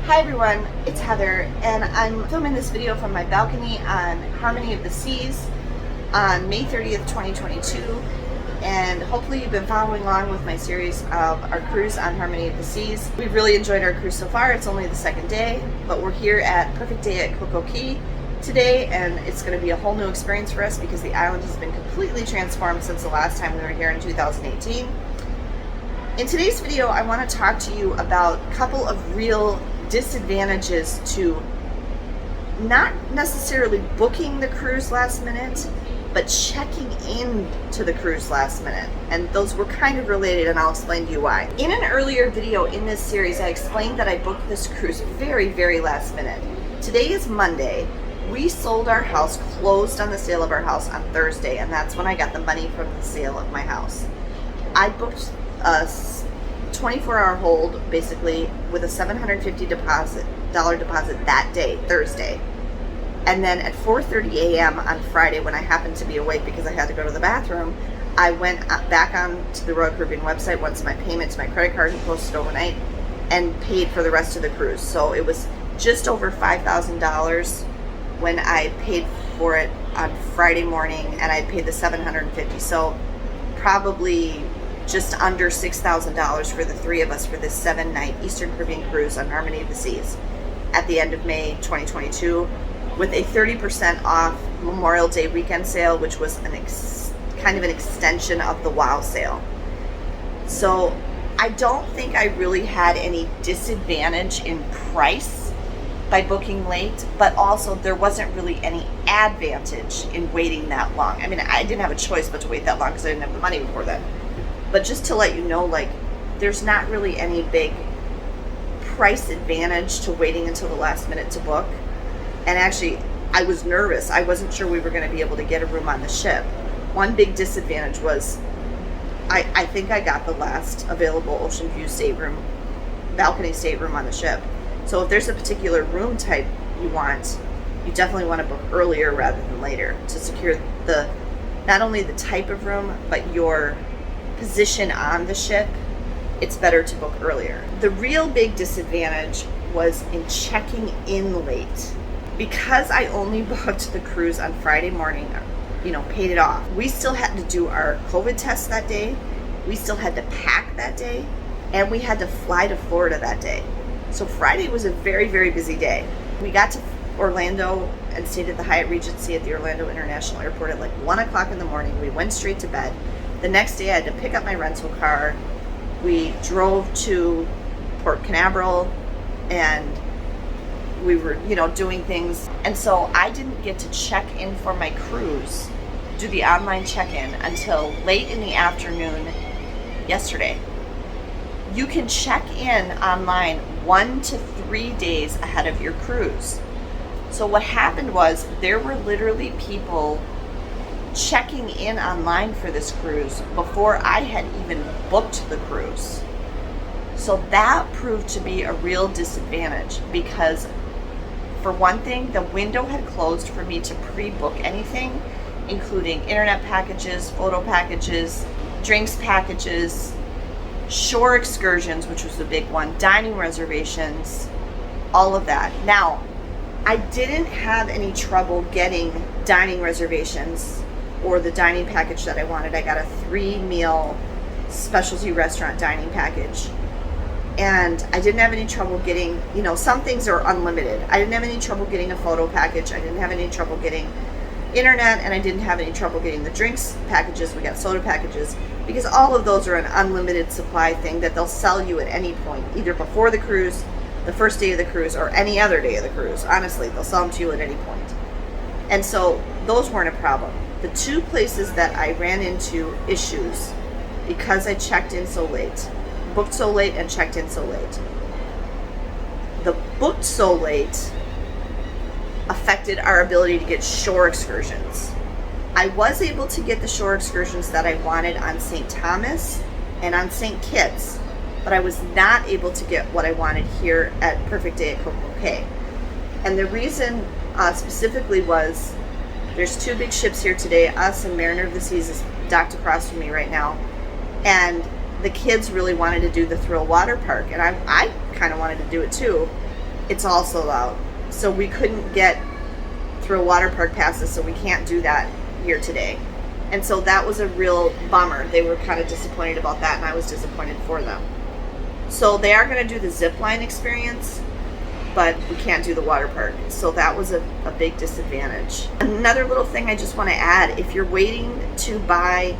Hi everyone, it's Heather, and I'm filming this video from my balcony on Harmony of the Seas on May 30th, 2022, and hopefully you've been following along with my series of our cruise on Harmony of the Seas. We've really enjoyed our cruise so far. It's only the second day, but we're here at Perfect Day at Coco Cay today, and it's going to be a whole new experience for us because the island has been completely transformed since the last time we were here in 2018. In today's video, I want to talk to you about a couple of real disadvantages to not necessarily booking the cruise last minute, but checking in to the cruise last minute. And those were kind of related, and I'll explain to you why. In an earlier video in this series, I explained that I booked this cruise very, very last minute. Today is Monday. We sold our house, closed on the sale of our house on Thursday, and that's when I got the money from the sale of my house. I booked a 24-hour hold, basically, with a $750 deposit that day, Thursday. And then at 4:30 a.m. on Friday, when I happened to be awake because I had to go to the bathroom, I went back on to the Royal Caribbean website once my payment to my credit card had posted overnight and paid for the rest of the cruise. So it was just over $5,000 when I paid for it on Friday morning, and I paid the $750. So probably just under $6,000 for the three of us for this 7-night Eastern Caribbean cruise on Harmony of the Seas at the end of May 2022, with a 30% off Memorial Day weekend sale, which was kind of an extension of the WOW sale. So I don't think I really had any disadvantage in price by booking late, but also there wasn't really any advantage in waiting that long. I mean, I didn't have a choice but to wait that long because I didn't have the money before then. But just to let you know, like, there's not really any big price advantage to waiting until the last minute to book. And actually, I was nervous. I wasn't sure we were going to be able to get a room on the ship. One big disadvantage was I think I got the last available ocean view stateroom, balcony stateroom on the ship. So if there's a particular room type you want, you definitely want to book earlier rather than later to secure not only the type of room, but your position on the ship. It's better to book earlier. The real big disadvantage was in checking in late. Because I only booked the cruise on Friday morning, paid it off, we still had to do our COVID test that day, we still had to pack that day, and we had to fly to Florida that day. So Friday was a very, very busy day. We got to Orlando and stayed at the Hyatt Regency at the Orlando International Airport at like 1 o'clock in the morning. We went straight to bed. The next day I had to pick up my rental car. We drove to Port Canaveral, and we were, doing things. And so I didn't get to check in for my cruise, do the online check-in, until late in the afternoon yesterday. You can check in online 1 to 3 days ahead of your cruise. So what happened was there were literally people checking in online for this cruise before I had even booked the cruise. So that proved to be a real disadvantage because, for one thing, the window had closed for me to pre-book anything, including internet packages, photo packages, drinks packages, shore excursions, which was the big one, dining reservations, all of that. Now, I didn't have any trouble getting dining reservations or the dining package that I wanted. I got a 3-meal specialty restaurant dining package. And I didn't have any trouble getting, some things are unlimited. I didn't have any trouble getting a photo package. I didn't have any trouble getting internet, and I didn't have any trouble getting the drinks packages. We got soda packages, because all of those are an unlimited supply thing that they'll sell you at any point, either before the cruise, the first day of the cruise, or any other day of the cruise. Honestly, they'll sell them to you at any point. And so those weren't a problem. The two places that I ran into issues because I checked in so late, booked so late and checked in so late. The booked so late affected our ability to get shore excursions. I was able to get the shore excursions that I wanted on St. Thomas and on St. Kitts, but I was not able to get what I wanted here at Perfect Day at Coco Cay. And the reason specifically was there's 2 big ships here today. Us and Mariner of the Seas is docked across from me right now. And the kids really wanted to do the Thrill Water Park, and I kind of wanted to do it too. it's all sold out. So we couldn't get through a water park passes, so we can't do that here today. And so that was a real bummer. They were kind of disappointed about that, and I was disappointed for them. So they are going to do the zip line experience, but we can't do the water park. So that was a big disadvantage. Another little thing I just want to add, if you're waiting to buy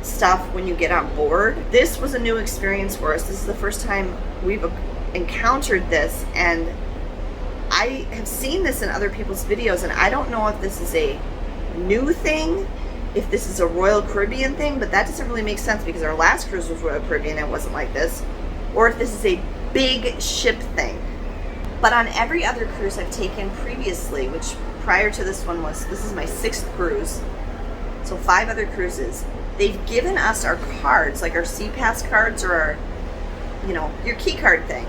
stuff when you get on board, this was a new experience for us. This is the first time we've encountered this, and I have seen this in other people's videos, and I don't know if this is a new thing, if this is a Royal Caribbean thing, but that doesn't really make sense because our last cruise was Royal Caribbean and it wasn't like this, or if this is a big ship thing. But on every other cruise I've taken previously, which prior to this one this is my 6th cruise, so 5 other cruises, they've given us our cards, like our Pass cards or our, your key card thing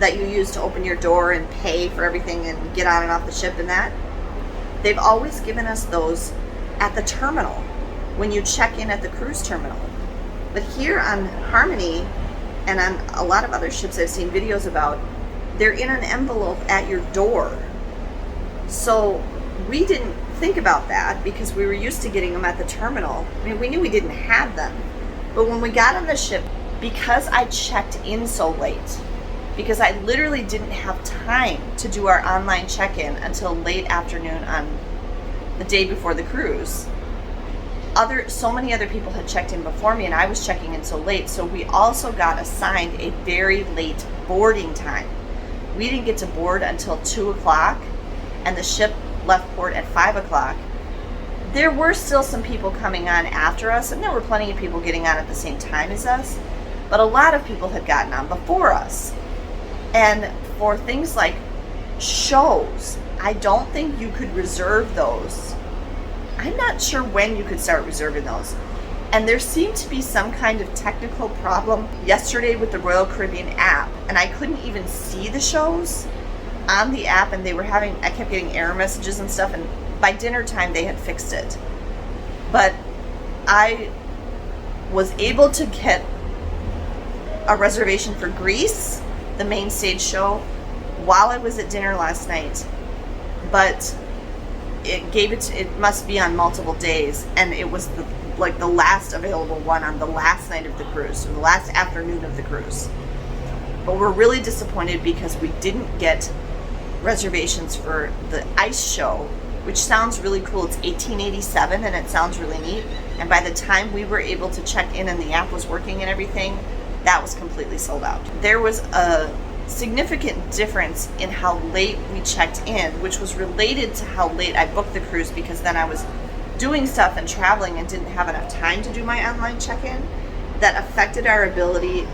that you use to open your door and pay for everything and get on and off the ship and that. They've always given us those at the terminal when you check in at the cruise terminal. But here on Harmony and on a lot of other ships I've seen videos about, they're in an envelope at your door. So we didn't think about that because we were used to getting them at the terminal. I mean, we knew we didn't have them. But when we got on the ship, because I checked in so late, because I literally didn't have time to do our online check-in until late afternoon on the day before the cruise. So many other people had checked in before me, and I was checking in so late, so we also got assigned a very late boarding time. We didn't get to board until 2 o'clock, and the ship left port at 5 o'clock. There were still some people coming on after us, and there were plenty of people getting on at the same time as us, but a lot of people had gotten on before us. And for things like shows, I don't think you could reserve those. I'm not sure when you could start reserving those. And there seemed to be some kind of technical problem yesterday with the Royal Caribbean app, and I couldn't even see the shows on the app, and I kept getting error messages and stuff, and by dinner time they had fixed it. But I was able to get a reservation for Greece, the main stage show, while I was at dinner last night, but it must be on multiple days, and it was the last available one on the last night of the cruise, or the last afternoon of the cruise. But we're really disappointed because we didn't get reservations for the ice show, which sounds really cool. It's 1887 and it sounds really neat, and by the time we were able to check in and the app was working and everything, that was completely sold out. There was a significant difference in how late we checked in, which was related to how late I booked the cruise, because then I was doing stuff and traveling and didn't have enough time to do my online check-in. That affected our ability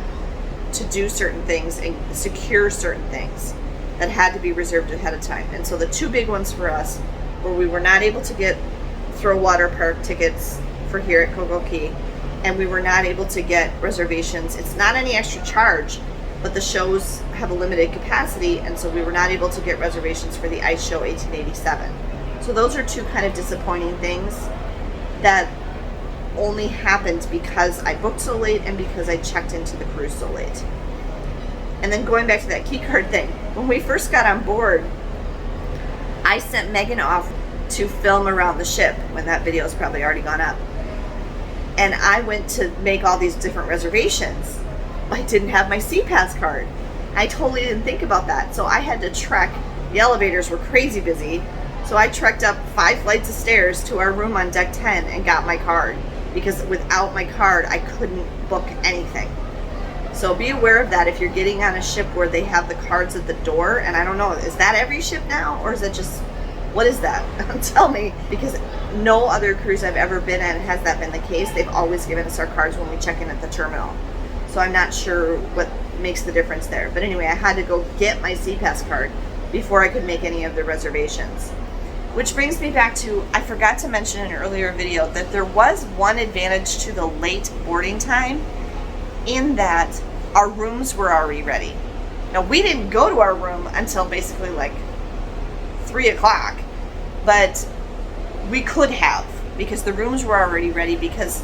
to do certain things and secure certain things that had to be reserved ahead of time. And so the 2 big ones for us were we were not able to get throw water park tickets for here at Coco Key, and we were not able to get reservations. It's not any extra charge, but the shows have a limited capacity, and so we were not able to get reservations for the ice show 1887. So those are 2 kind of disappointing things that only happened because I booked so late and because I checked into the cruise so late. And then going back to that key card thing, when we first got on board, I sent Megan off to film around the ship when that video has probably already gone up. And I went to make all these different reservations. I didn't have my Pass card. I totally didn't think about that. So I had to trek. The elevators were crazy busy. So I trekked up 5 flights of stairs to our room on deck 10 and got my card, because without my card, I couldn't book anything. So be aware of that if you're getting on a ship where they have the cards at the door. And I don't know, is that every ship now? Or is it just, what is that? Tell me, because no other cruise I've ever been on has that been the case. They've always given us our cards when we check in at the terminal. So I'm not sure what makes the difference there. But anyway, I had to go get my Pass card before I could make any of the reservations. Which brings me back to, I forgot to mention in an earlier video that there was one advantage to the late boarding time, in that our rooms were already ready. Now, we didn't go to our room until basically like 3 o'clock, but we could have, because the rooms were already ready. Because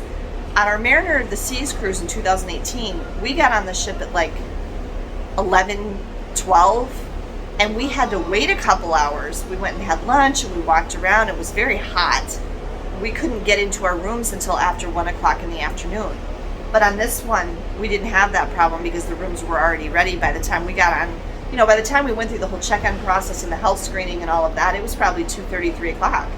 on our Mariner of the Seas cruise in 2018, we got on the ship at like 11, 12, and we had to wait a couple hours. We went and had lunch and we walked around. It was very hot. We couldn't get into our rooms until after 1 o'clock in the afternoon. But on this one, we didn't have that problem because the rooms were already ready by the time we got on. You know, by the time we went through the whole check-in process and the health screening and all of that, it was probably 2:30, 3 o'clock.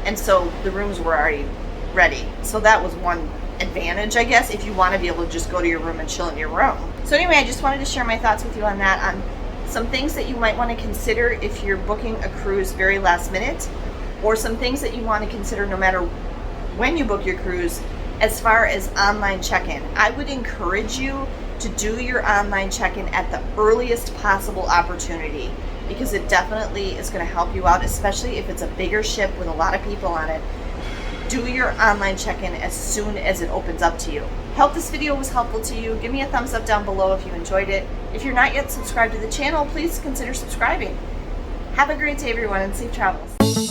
And so the rooms were already ready. So that was one advantage, I guess, if you want to be able to just go to your room and chill in your room. So anyway, I just wanted to share my thoughts with you on that, on some things that you might want to consider if you're booking a cruise very last minute, or some things that you want to consider no matter when you book your cruise as far as online check-in. I would encourage you to do your online check-in at the earliest possible opportunity, because it definitely is going to help you out, especially if it's a bigger ship with a lot of people on it. Do your online check-in as soon as it opens up to you. Hope this video was helpful to you. Give me a thumbs up down below if you enjoyed it. If you're not yet subscribed to the channel, please consider subscribing. Have a great day, everyone, and safe travels.